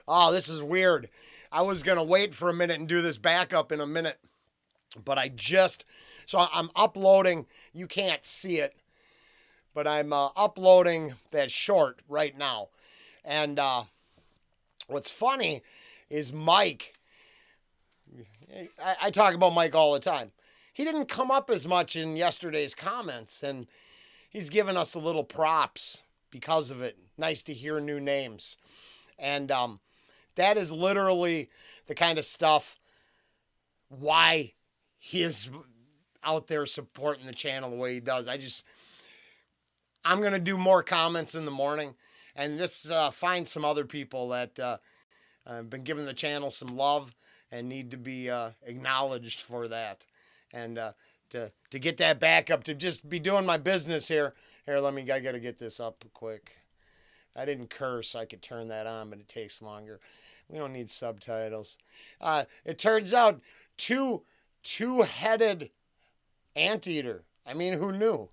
Oh, this is weird. I was going to wait for a minute and do this backup in a minute, but so I'm uploading. You can't see it, but I'm uploading that short right now. And what's funny is Mike, I talk about Mike all the time. He didn't come up as much in yesterday's comments, and he's given us a little props because of it. Nice to hear new names. And that is literally the kind of stuff why he is out there supporting the channel the way he does. I'm going to do more comments in the morning and just find some other people that have been giving the channel some love and need to be acknowledged for that. And to get that back up, to just be doing my business here. Here, I got to get this up quick. I didn't curse. I could turn that on, but it takes longer. We don't need subtitles. It turns out two-headed anteater. I mean, who knew?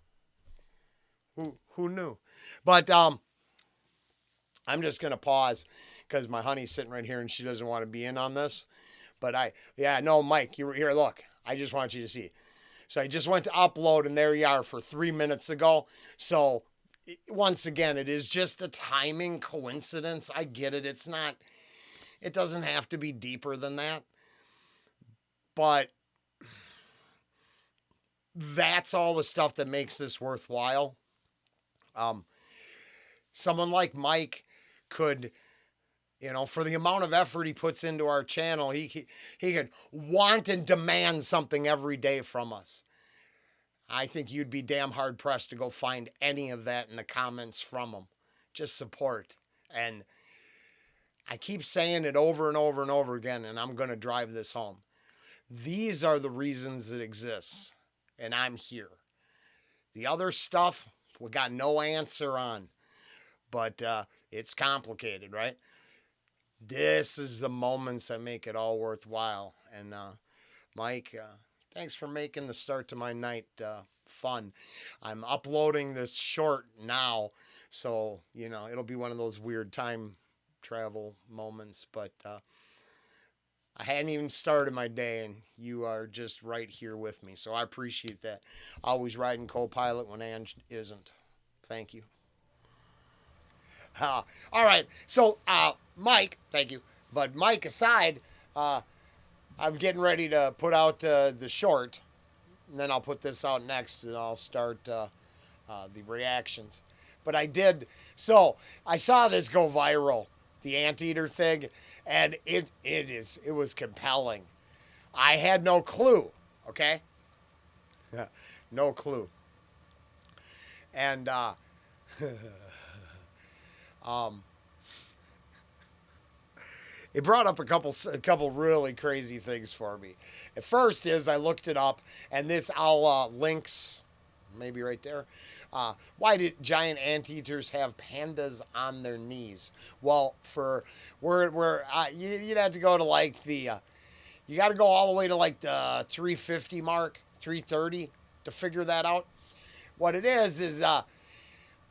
Who knew? But I'm just gonna pause because my honey's sitting right here and she doesn't want to be in on this. But Mike, you were here. Look, I just want you to see. So I just went to upload, and there you are for 3 minutes ago. So once again, it is just a timing coincidence. I get it. It doesn't have to be deeper than that. But that's all the stuff that makes this worthwhile. Someone like Mike could, for the amount of effort he puts into our channel, he could want and demand something every day from us. I think you'd be damn hard pressed to go find any of that in the comments from him. Just support. And I keep saying it over and over and over again, and I'm going to drive this home. These are the reasons it exists, and I'm here. The other stuff, we got no answer on, but it's complicated, right? This is the moments that make it all worthwhile. And Mike, thanks for making the start to my night fun. I'm uploading this short now, so, it'll be one of those weird time travel moments, but I hadn't even started my day, and you are just right here with me, so I appreciate that. Always riding co-pilot when Ange isn't. Thank you. All right, so Mike, thank you. But Mike aside, I'm getting ready to put out the short, and then I'll put this out next, and I'll start the reactions. But I saw this go viral, the Anteater thing, and it was compelling. I had no clue, okay? No clue. And it brought up a couple really crazy things for me. At first I looked it up, and I'll links maybe right there. Why did giant anteaters have pandas on their knees? Well, you'd have to go to like you got to go all the way to like the 350 mark, 330 to figure that out. What it is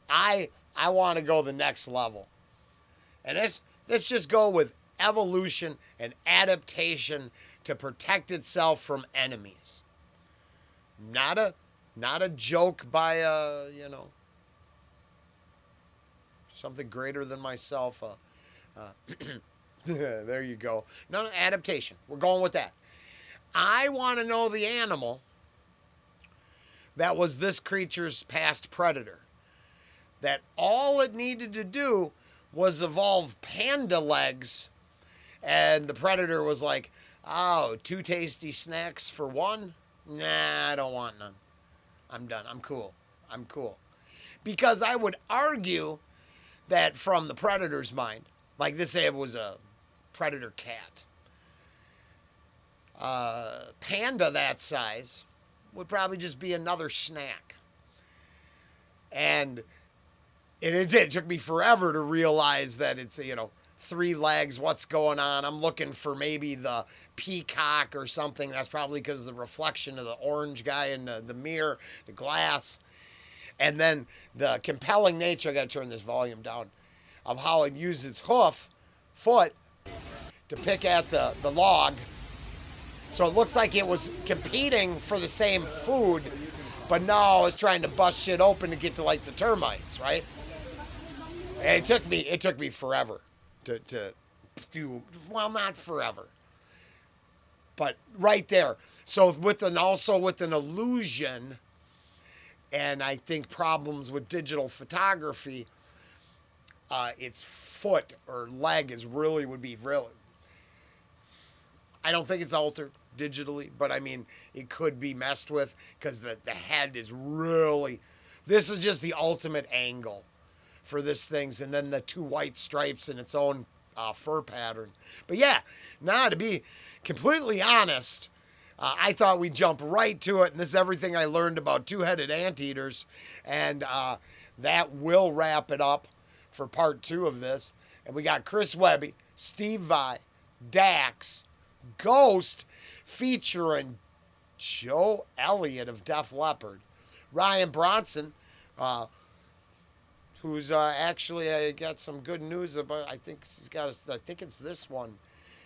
I want to go the next level, and let's just go with evolution and adaptation to protect itself from enemies. Not a joke by something greater than myself. There you go. No, adaptation. We're going with that. I want to know the animal that was this creature's past predator. That all it needed to do was evolve panda legs, and the predator was like, oh, 2 tasty snacks for one? Nah, I don't want none. I'm done. I'm cool. Because I would argue that from the predator's mind, like this say it was a predator cat, panda that size would probably just be another snack. And it took me forever to realize that it's, 3 legs. What's going on? I'm looking for maybe the peacock or something. That's probably because of the reflection of the orange guy in the mirror, the glass. And then the compelling nature, I got to turn this volume down, of how it used its foot to pick at the log. So it looks like it was competing for the same food, but no, it's trying to bust shit open to get to like the termites, right? And it took me forever to well, not forever, but right there. So also with an illusion, and I think problems with digital photography, its foot or leg would be really. I don't think it's altered digitally, but I mean, it could be messed with because the head is really. This is just the ultimate angle for this thing's, and then the two white stripes in its own fur pattern. But yeah, to be completely honest, I thought we'd jump right to it, and this is everything I learned about two-headed anteaters, and that will wrap it up for part 2 of this. And we got Chris Webby, Steve Vai, Dax, Ghost, featuring Joe Elliott of Def Leppard, Ryan Bronson, who's actually got some good news about. I think it's this one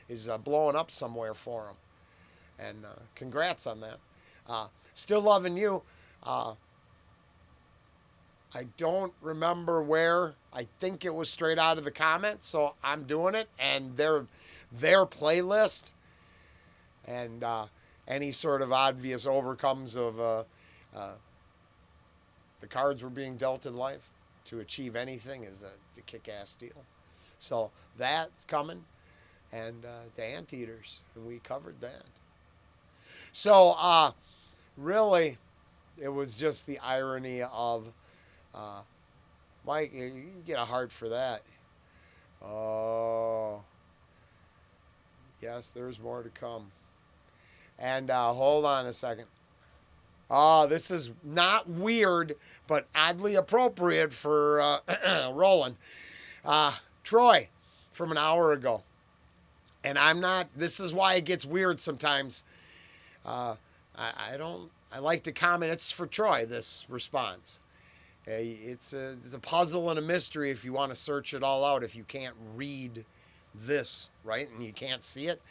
is blowing up somewhere for him, and congrats on that. Still loving you. I don't remember where. I think it was straight out of the comments, so I'm doing it, and their playlist. And any sort of obvious overcomes of the cards we're being dealt in life to achieve anything is a kick-ass deal. So that's coming, and the Anteaters, and we covered that. So really, it was just the irony of Mike. You get a heart for that. Oh, yes, there's more to come. And hold on a second. Oh, this is not weird, but oddly appropriate for Roland. Troy from an hour ago. And this is why it gets weird sometimes. I like to comment. It's for Troy, this response. It's a puzzle and a mystery if you want to search it all out, if you can't read this, right? And you can't see it.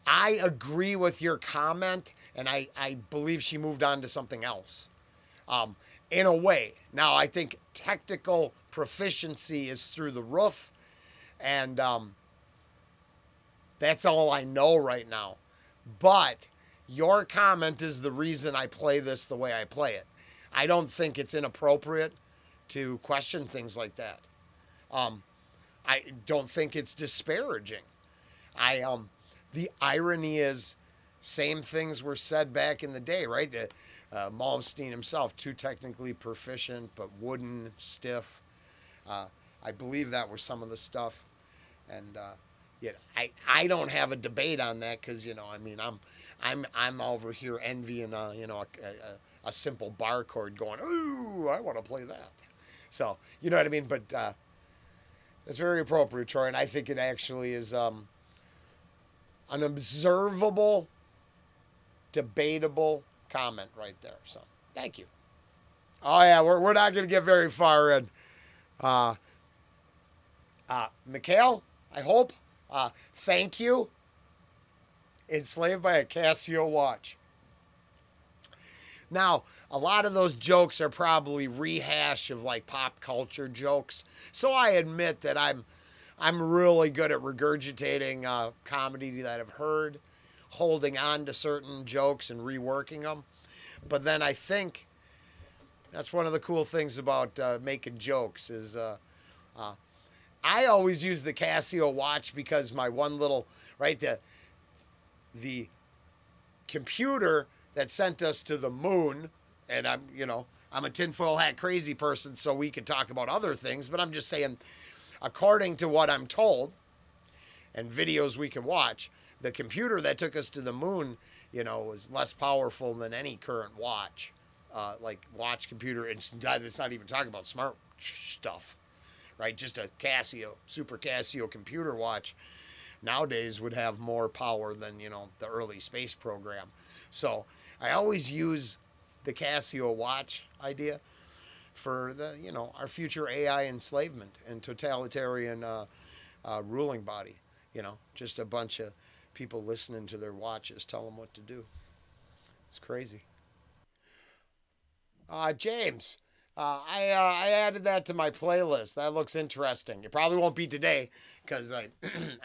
I agree with your comment, and I believe she moved on to something else. In a way. Now, I think technical proficiency is through the roof, and that's all I know right now. But your comment is the reason I play this the way I play it. I don't think it's inappropriate to question things like that. I don't think it's disparaging. The irony is, same things were said back in the day, right? Malmsteen himself, too technically proficient, but wooden, stiff. I believe that was some of the stuff. And yet, I don't have a debate on that because, I mean, I'm over here envying, a simple bar chord going, ooh, I want to play that. So, you know what I mean? But that's very appropriate, Troy, and I think it actually is an observable, debatable comment right there. So, thank you. Oh, yeah, we're not going to get very far in. Mikhail, I hope. Thank you. Enslaved by a Casio watch. Now, a lot of those jokes are probably rehash of like pop culture jokes. So I admit that I'm really good at regurgitating comedy that I've heard, holding on to certain jokes and reworking them. But then I think that's one of the cool things about making jokes is I always use the Casio watch because my one little, right, the computer that sent us to the moon, and I'm a tinfoil hat crazy person, so we could talk about other things, but I'm just saying, according to what I'm told and videos we can watch, the computer that took us to the moon, was less powerful than any current watch, like watch computer. It's not even talking about smart stuff, right? Just a Super Casio computer watch nowadays would have more power than, the early space program. So I always use the Casio watch idea for our future AI enslavement and totalitarian ruling body. just a bunch of people listening to their watches tell them what to do. It's crazy. James, I added that to my playlist. That looks interesting. It probably won't be today because I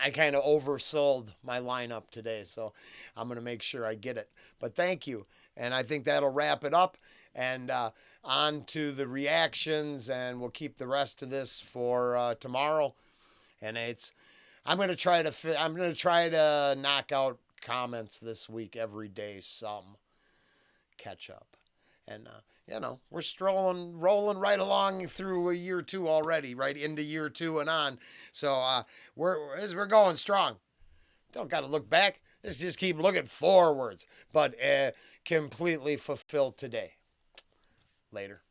I kind of oversold my lineup today, so I'm gonna make sure I get it. But thank you, and I think that'll wrap it up. And on to the reactions, and we'll keep the rest of this for tomorrow. And I'm gonna try to knock out comments this week every day. Some catch up. And we're rolling right along through a year two already, right into year two and on. So we're going strong. Don't got to look back. Let's just keep looking forwards, but completely fulfilled today. Later.